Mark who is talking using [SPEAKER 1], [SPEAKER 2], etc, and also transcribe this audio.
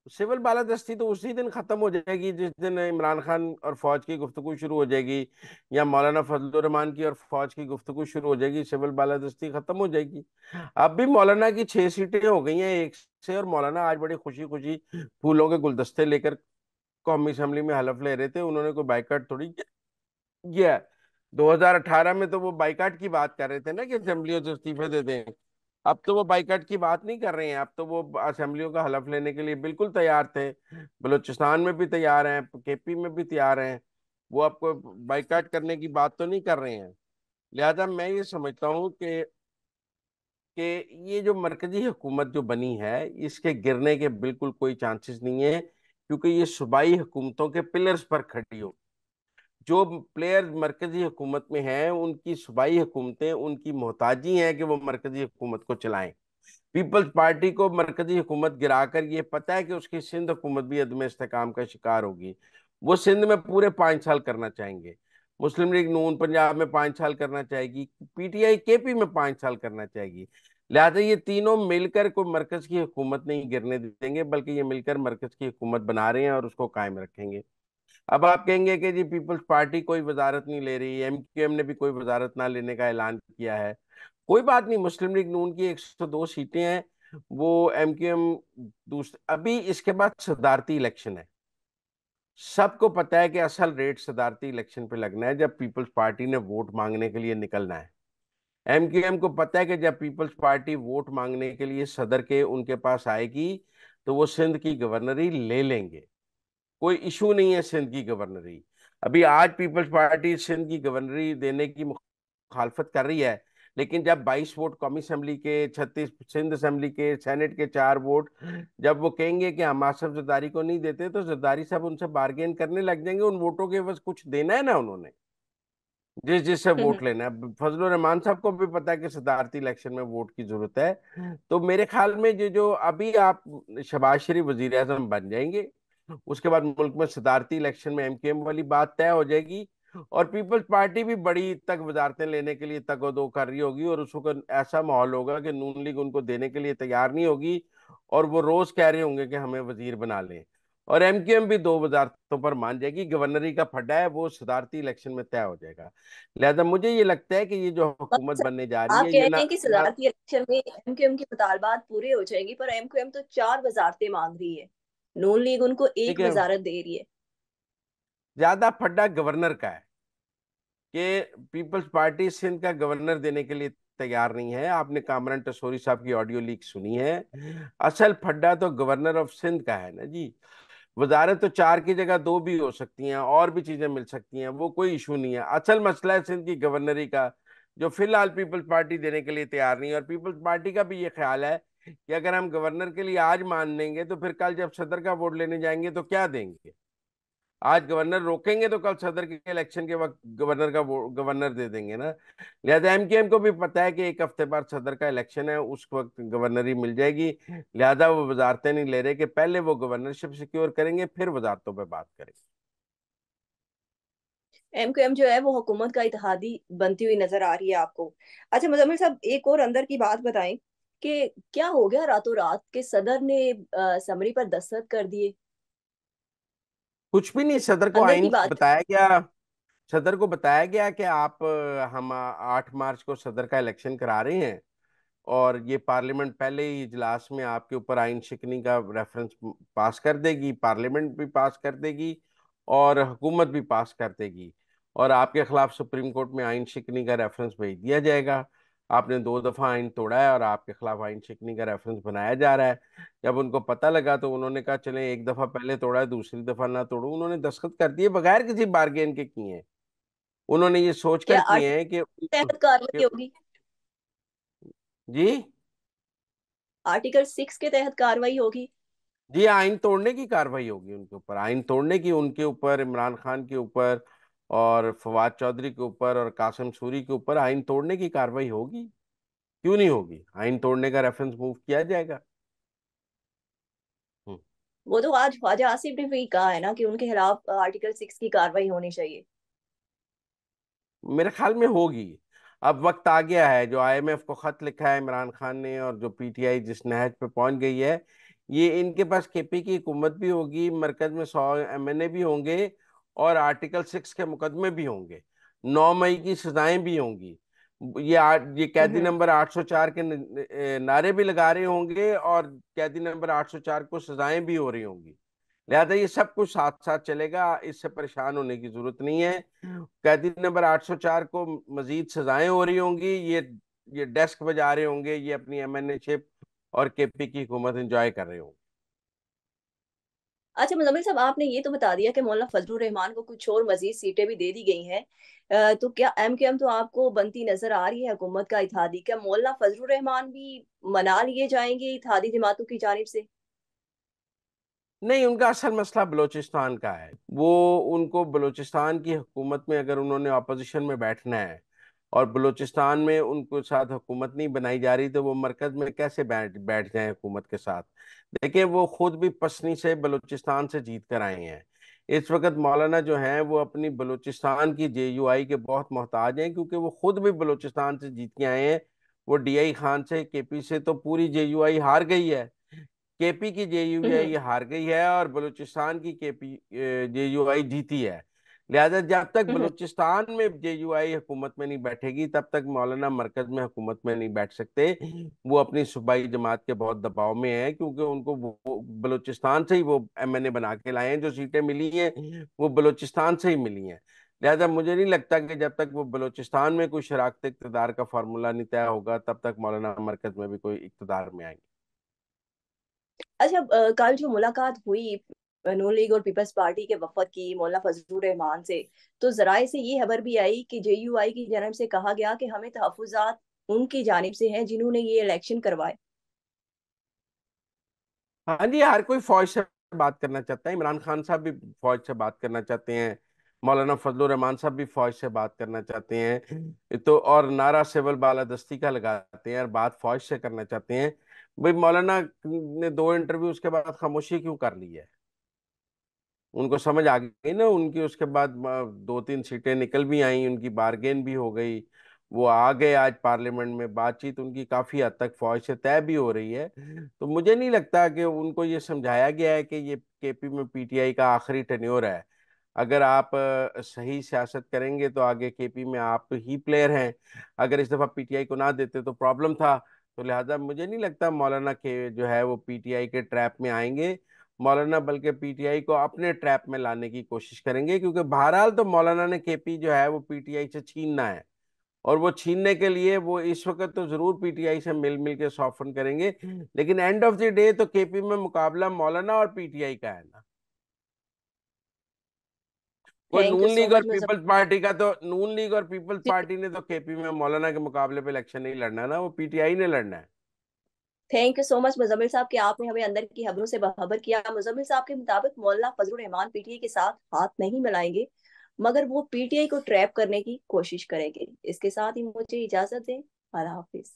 [SPEAKER 1] Civil बालादस्ती तो उसी दिन खत्म हो जाएगी जिस दिन इमरान खान और फौज की गुफ्तगू शुरू हो जाएगी, या मौलाना फजलुर रहमान की और फौज की गुफ्तगू शुरू हो जाएगी, सिविल बालादस्ती खत्म हो जाएगी। अब भी मौलाना की 6 सीटें हो गई हैं एक से, और मौलाना आज बड़ी खुशी खुशी फूलों के गुलदस्ते लेकर कौमी असेंबली में हलफ ले रहे थे। उन्होंने कोई बाइकाट थोड़ी किया है। 2018 में तो वो बाइकाट की बात कर रहे थे ना कि असेंबलियों से इस्तीफे दे दें। अब तो वो बाइकाट की बात नहीं कर रहे हैं, अब तो वो असेंबलियों का हलफ लेने के लिए बिल्कुल तैयार थे। बलूचिस्तान में भी तैयार हैं, केपी में भी तैयार हैं। वो आपको बाइकाट करने की बात तो नहीं कर रहे हैं। लिहाजा मैं ये समझता हूँ कि ये जो मरकजी हुकूमत जो बनी है, इसके गिरने के बिल्कुल कोई चांसेस नहीं है, क्योंकि ये सूबाई हुकूमतों के पिलर्स पर खड़ी हो। जो प्लेयर मरकजी हुकूमत में हैं, उनकी सूबाई हुकूमतें उनकी मोहताजी हैं कि वो मरकजी हुकूमत को चलाएं। पीपल्स पार्टी को मरकजी हुकूमत गिराकर ये पता है कि उसकी सिंध हुकूमत भी अदम इस्तेकाम का शिकार होगी। वो सिंध में पूरे 5 साल करना चाहेंगे। मुस्लिम लीग नून पंजाब में 5 साल करना चाहेगी, पीटीआई केपी में 5 साल करना चाहेगी। लिहाजा ये तीनों मिलकर कोई मरकज की हुकूमत नहीं गिरने देंगे, बल्कि ये मिलकर मरकज की हुकूमत बना रहे हैं और उसको कायम रखेंगे। अब आप कहेंगे कि जी पीपल्स पार्टी कोई वजारत नहीं ले रही, एमक्यूएम ने भी कोई वजारत ना लेने का ऐलान किया है। कोई बात नहीं, मुस्लिम लीग नून की 102 सीटें हैं, वो एमक्यूएम दूसरे। अभी इसके बाद सदारती इलेक्शन है। सबको पता है कि असल रेट सदारती इलेक्शन पे लगना है जब पीपल्स पार्टी ने वोट मांगने के लिए निकलना है। एमक्यूएम को पता है कि जब पीपल्स पार्टी वोट मांगने के लिए सदर के उनके पास आएगी, तो वो सिंध की गवर्नरी ले लेंगे। कोई इशू नहीं है सिंध की गवर्नरी। अभी आज पीपल्स पार्टी सिंध की गवर्नरी देने की मुखालफत कर रही है, लेकिन जब 22 वोट कौमी असेंबली के, 36 सिंध असेंबली के, सेनेट के 4 वोट, जब वो कहेंगे कि हम आसफ जरदारी को नहीं देते, तो जरदारी साहब उनसे बार्गेन करने लग जाएंगे। उन वोटों के बस कुछ देना है ना उन्होंने, जिस जिससे वोट लेना है। अब फजलुर रहमान साहब को भी पता है कि सदारती इलेक्शन में वोट की जरूरत है। तो मेरे ख्याल में जो जो अभी आप शहबाज शरीफ वजीर आजम बन जाएंगे, उसके बाद मुल्क में सदारती इलेक्शन में एमकेएम वाली बात तय हो जाएगी, और पीपल्स पार्टी भी बड़ी तक वजारतें लेने के लिए तगोदो कर रही होगी, और उस वक्त ऐसा माहौल होगा कि नून लीग उनको देने के लिए तैयार नहीं होगी, और वो रोज कह रहे होंगे कि हमें वजीर बना लें। और एमक्यूएम भी 2 वजारतों पर मान जाएगी। गवर्नरी का फड्डा है, वो सदारती इलेक्शन में तय हो जाएगा। लिहाजा मुझे ये लगता है कि ये जो हुकूमत
[SPEAKER 2] मतलब
[SPEAKER 1] बनने जा रही
[SPEAKER 2] आप
[SPEAKER 1] है,
[SPEAKER 2] कह
[SPEAKER 1] ये
[SPEAKER 2] रहे
[SPEAKER 1] ना
[SPEAKER 2] हैं कि
[SPEAKER 1] ना
[SPEAKER 2] सदारती इलेक्शन में एमक्यूएम की मुतालबात पूरे हो जाएंगी, पर एमक्यूएम तो 4 वजारतें मांग रही है, नून लीग उनको एक
[SPEAKER 1] देखिए,
[SPEAKER 2] वजारत दे रही है।
[SPEAKER 1] ज्यादा फड्डा गवर्नर का है कि पीपल्स पार्टी सिंध का गवर्नर देने के लिए तैयार नहीं है। आपने कामरान टसोरी साहब की ऑडियो लीक सुनी है। असल फड्डा तो गवर्नर ऑफ सिंध का है ना जी। वजारत तो 4 की जगह 2 भी हो सकती हैं, और भी चीजें मिल सकती हैं, वो कोई इशू नहीं है। असल मसला है सिंध की गवर्नरी का, जो फिलहाल पीपल्स पार्टी देने के लिए तैयार नहीं है। और पीपल्स पार्टी का भी ये ख्याल है कि अगर हम गवर्नर के लिए आज मान लेंगे, तो फिर कल जब सदर का वोट लेने जाएंगे तो क्या देंगे। आज गवर्नर रोकेंगे तो कल सदर के इलेक्शन के वक्त गवर्नर का गवर्नर दे देंगे ना। लिहाजा एमकेएम को भी पता है कि एक हफ्ते बाद सदर का इलेक्शन है, उस वक्त गवर्नरी मिल जाएगी। लिहाजा वो वजारतें नहीं ले रहे कि पहले वो गवर्नरशिप सिक्योर करेंगे, फिर वजारतों पर बात करेंगे।
[SPEAKER 2] एमक्यूएम जो है वो हुकूमत का इत्तेहादी बनती हुई नजर आ रही है आपको। अच्छा मुजम्मिल साहब, एक और अंदर की बात बताएं कि क्या हो गया रातों रात के सदर ने समरी पर दस्तखत कर दिए।
[SPEAKER 1] कुछ भी नहीं, सदर को
[SPEAKER 2] अंदर की
[SPEAKER 1] आइन
[SPEAKER 2] बात।
[SPEAKER 1] बताया गया। सदर को बताया गया कि आप हम 8 मार्च को सदर का इलेक्शन करा रहे हैं, और ये पार्लियामेंट पहले ही इजलास में आपके ऊपर आइन शिकनी का रेफरेंस पास कर देगी, पार्लियामेंट भी पास कर देगी, और हुकूमत भी पास कर देगी। और आपके खिलाफ सुप्रीम कोर्ट में आइन शिकनी का रेफरेंस भेज दिया जाएगा। आपने 2 दफा आइन तोड़ा है, और आपके खिलाफ आइन शिकनी का रेफरेंस बनाया जा रहा है। जब उनको पता लगा तो उन्होंने कहा चले एक दफा पहले तोड़ा है, दूसरी दफा ना तोड़ो। उन्होंने दस्तखत कर दिए बगैर किसी बार्गेन के किए हैं। उन्होंने ये सोचकर
[SPEAKER 2] क्या
[SPEAKER 1] किए हैं
[SPEAKER 2] आर्टिकल तहत कार्रवाई होगी?
[SPEAKER 1] जी।
[SPEAKER 2] आर्टिकल 6 के तहत कार्रवाई होगी?
[SPEAKER 1] जी, आइन तोड़ने की कार्रवाई होगी उनके ऊपर, आइन तोड़ने की, उनके ऊपर, इमरान खान के ऊपर, और फवाद चौधरी के ऊपर, और कासिम सूरी के ऊपर आइन तोड़ने की कार्रवाई होगी। क्यों नहीं होगी, आइन तोड़ने का रेफरेंस मूव किया जाएगा। हम्म।
[SPEAKER 2] वो तो आज ख्वाजा आसिफ ने भी कहा है ना कि उनके खिलाफ आर्टिकल 6 की कार्रवाई होनी चाहिए।
[SPEAKER 1] मेरे ख्याल में होगी। अब वक्त आ गया है, जो आईएमएफ को खत लिखा है इमरान खान ने, और जो पीटीआई जिस नहज पे पहुंच गई है, ये इनके पास केपी की हुकूमत भी होगी, मरकज में 100 एमएनए भी होंगे, और आर्टिकल 6 के मुकदमे भी होंगे, 9 मई की सजाएं भी होंगी। ये कैदी
[SPEAKER 2] हम्म।
[SPEAKER 1] नंबर 804 के नारे भी लगा रहे होंगे, और कैदी नंबर 804 को सजाएं भी हो रही होंगी। लिहाजा ये सब कुछ साथ साथ चलेगा, इससे परेशान होने की जरूरत नहीं है। कैदी नंबर 804 को मजीद सजाएं हो रही होंगी, ये डेस्क बजा रहे होंगे, ये अपनी एमएनए शिप और केपी की हुकूमत एंजॉय कर रहे होंगे।
[SPEAKER 2] अच्छा मुजम्मिल साहब, आपने ये तो बता दिया कि मौलाना फजलुर रहमान को कुछ और मजीद सीटें भी दे दी गई हैं। तो क्या एमकेएम तो आपको बनती नजर आ रही है हुकूमत का इत्तेहादी, क्या मौलाना फजलुर रहमान भी मना लिए जाएंगे इत्तेहादी जमातों की जानिब से?
[SPEAKER 1] नहीं, उनका असल मसला बलूचिस्तान का है। वो उनको बलूचिस्तान की हुकूमत में अगर उन्होंने अपोजिशन में बैठना है, और बलूचिस्तान में उनको साथ हुकूमत नहीं बनाई जा रही, तो वो मरकज में कैसे बैठ बैठ जाए हुकूमत के साथ। देखिए, वो खुद भी पसनी से बलूचिस्तान से जीत कर आए हैं। इस वक्त मौलाना जो हैं वो अपनी बलूचिस्तान की जेयूआई के बहुत मोहताज हैं, क्योंकि वो खुद भी बलूचिस्तान से जीत के आए हैं। वो डीआई खान से, केपी से तो पूरी जेयूआई हार गई है। केपी की जेयूआई
[SPEAKER 2] हम्म।
[SPEAKER 1] ये हार गई है, और बलूचिस्तान की केपी जेयूआई जीती है। लिहाजा जब तक
[SPEAKER 2] हम्म।
[SPEAKER 1] बलूचिस्तान में जेयूआई हुकूमत में नहीं बैठेगी, तब तक मौलाना मरकज में हुकूमत में नहीं बैठ सकते। वो अपनी सूबाई जमात के बहुत दबाव में है, क्योंकि उनको वो बलूचिस्तान से ही वो एमएनए बना के लाए हैं। जो सीटें मिली हैं वो बलूचिस्तान से ही मिली हैं। लिहाजा मुझे नहीं लगता कि जब तक वो बलूचिस्तान में कोई शराकत इक़्तिदार का फार्मूला नहीं तय होगा, तब तक मौलाना मरकज में भी कोई इक़्तिदार में आएंगे।
[SPEAKER 2] अच्छा, कल जो मुलाकात हुई नून लीग और पीपल्स पार्टी के वफद की मौलाना फजलुर रहमान से, तो जराए से ये खबर भी आई कि जेयूआई की जानब से कहा गया कि हमें तहफुजात उनकी जानिब से हैं जिन्होंने ये इलेक्शन करवाए।
[SPEAKER 1] हाँ जी, हर कोई फौज से बात करना चाहता है। इमरान खान साहब भी फौज से बात करना चाहते हैं, मौलाना फजलुर रहमान साहब भी फौज से बात करना चाहते हैं, तो और नारा सिविल बालादस्ती का लगाते हैं और बात फौज से करना चाहते हैं। भाई, मौलाना ने 2 इंटरव्यू उसके बाद खामोशी क्यों कर ली है? उनको समझ आ गई ना उनकी। उसके बाद 2-3 सीटें निकल भी आई, उनकी बारगेन भी हो गई। वो आ गए आज पार्लियामेंट में, बातचीत उनकी काफी हद तक फौज से तय भी हो रही है। तो मुझे नहीं लगता कि उनको ये समझाया गया है कि ये केपी में पीटीआई का आखिरी टेन्योर है। अगर आप सही सियासत करेंगे तो आगे केपी में आप ही प्लेयर हैं। अगर इस दफा पीटीआई को ना देते तो प्रॉब्लम था। तो लिहाजा मुझे नहीं लगता मौलाना के जो है वो पीटीआई के ट्रैप में आएंगे। मौलाना बल्कि पीटीआई को अपने ट्रैप में लाने की कोशिश करेंगे, क्योंकि बहरहाल तो मौलाना ने केपी जो है वो पीटीआई से छीनना है। और वो छीनने के लिए वो इस वक्त तो जरूर पीटीआई से मिल मिल के सॉफ्टन करेंगे, लेकिन एंड ऑफ द डे तो केपी में मुकाबला मौलाना और पीटीआई का है ना। कोई
[SPEAKER 2] thank you
[SPEAKER 1] Noon
[SPEAKER 2] so
[SPEAKER 1] league और
[SPEAKER 2] मच
[SPEAKER 1] पीपल्स
[SPEAKER 2] मुजम्मिल।
[SPEAKER 1] पार्टी का तो, नून लीग और पीपल्स पार्टी ने तो केपी में मौलाना के मुकाबले पे इलेक्शन नहीं लड़ना है ना, वो पीटीआई ने लड़ना है।
[SPEAKER 2] Thank you so much Muzammil साहब कि आपने हमें अंदर की खबरों से बाखबर किया। मुजम्मिल साहब के मुताबिक मौलाना फजलुर रहमान पीटीआई के साथ हाथ नहीं मिलाएंगे, मगर वो पीटीआई को ट्रैप करने की कोशिश करेंगे। इसके साथ ही मुझे इजाजत दें। अल्लाह हाफिज।